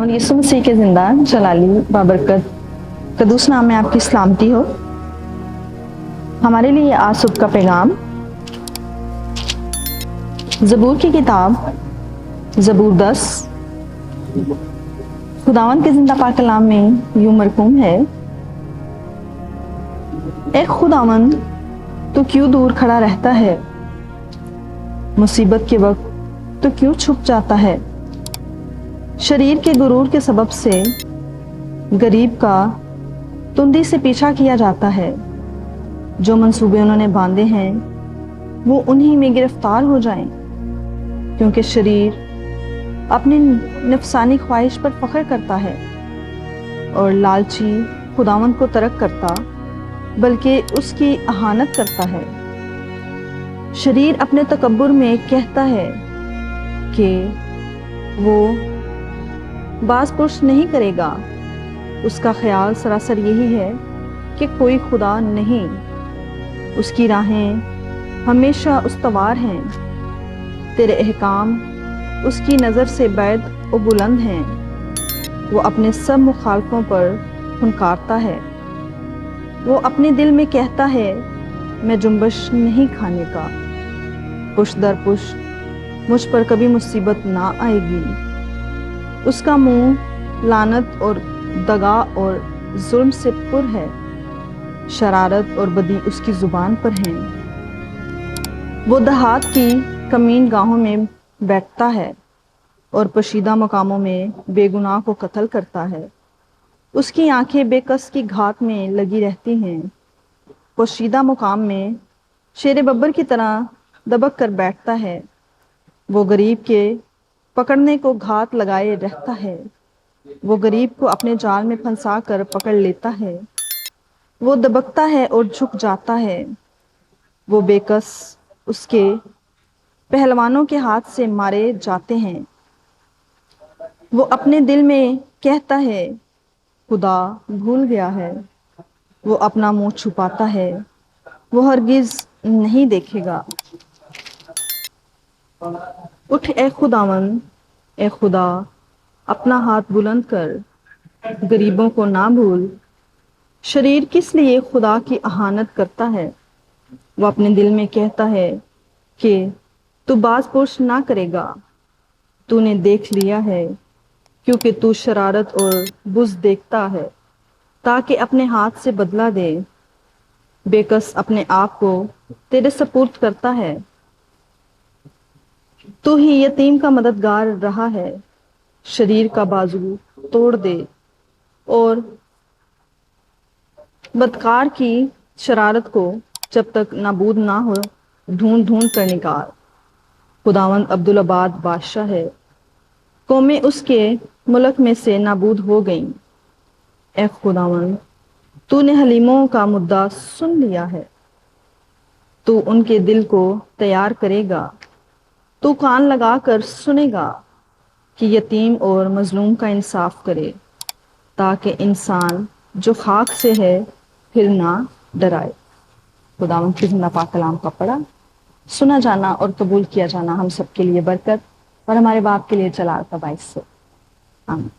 खुदावंद यीशु मसीह के जिंदा जलाली बाबरकत कदूस नाम में आपकी सलामती हो। हमारे लिए आज सुबह का पैगाम ज़बूर की किताब ज़बूर 10 खुदावंद के जिंदा पाक कलाम में यूं मरकूम है, ए खुदावंद तू क्यों दूर खड़ा रहता है, मुसीबत के वक्त तो क्यों छुप जाता है। शरीर के गुरूर के सबब से गरीब का तुंदी से पीछा किया जाता है। जो मंसूबे उन्होंने बांधे हैं वो उन्हीं में गिरफ्तार हो जाएं, क्योंकि शरीर अपनी नफसानी ख्वाहिश पर फख्र करता है और लालची खुदावंद को तरक करता बल्कि उसकी अहानत करता है। शरीर अपने तकब्बुर में कहता है कि वो बास पुरुष नहीं करेगा। उसका ख्याल सरासर यही है कि कोई खुदा नहीं। उसकी राहें हमेशा उस्तवार हैं, तेरे अहकाम उसकी नज़र से बैद और बुलंद हैं। वो अपने सब मुखालफों पर हुनकारता है। वो अपने दिल में कहता है, मैं जुम्बश नहीं खाने का। पुश दर पुश मुझ पर कभी मुसीबत ना आएगी। उसका मुंह लानत और दगा और जुल्म से पुर है। शरारत और बदी उसकी जुबान पर हैं। वो दहात की कमीन गाहों में बैठता है और पशीदा मकामों में बेगुनाह को कत्ल करता है। उसकी आंखें बेकस की घात में लगी रहती हैं। पशीदा मुकाम में शेर बब्बर की तरह दबक कर बैठता है। वो गरीब के पकड़ने को घात लगाए रहता है। वो गरीब को अपने जाल में फंसा कर पकड़ लेता है। वो दबकता है और झुक जाता है। वो बेकस उसके पहलवानों के हाथ से मारे जाते हैं। वो अपने दिल में कहता है, खुदा भूल गया है। वो अपना मुंह छुपाता है, वो हरगिज नहीं देखेगा। उठ ए खुदावंद, ए खुदा अपना हाथ बुलंद कर, गरीबों को ना भूल। शरीर किस लिए खुदा की अहानत करता है। वो अपने दिल में कहता है कि तू बाज पुरुष ना करेगा। तूने देख लिया है, क्योंकि तू शरारत और बुज़ देखता है, ताकि अपने हाथ से बदला दे। बेकस अपने आप को तेरे सपुर्द करता है। तू ही यतीम का मददगार रहा है। शरीर का बाजू तोड़ दे और बदकार की शरारत को जब तक नाबूद ना हो ढूंढ ढूंढ कर निकाल। खुदावंद अब्दुल आबाद बादशाह है। कौमें उसके मुल्क में से नाबूद हो गईं। ए खुदावंद तूने हलीमों का मुद्दा सुन लिया है। तू उनके दिल को तैयार करेगा। तू कान लगा कर सुनेगा कि यतीम और मजलूम का इंसाफ करे, ताकि इंसान जो खाक से है फिर ना डराए। खुदावंद की जिंदा पाक कलाम का पढ़ा, सुना जाना और कबूल किया जाना हम सबके लिए बरकत और हमारे बाप के लिए जलाल का बाइस हो। आमीन।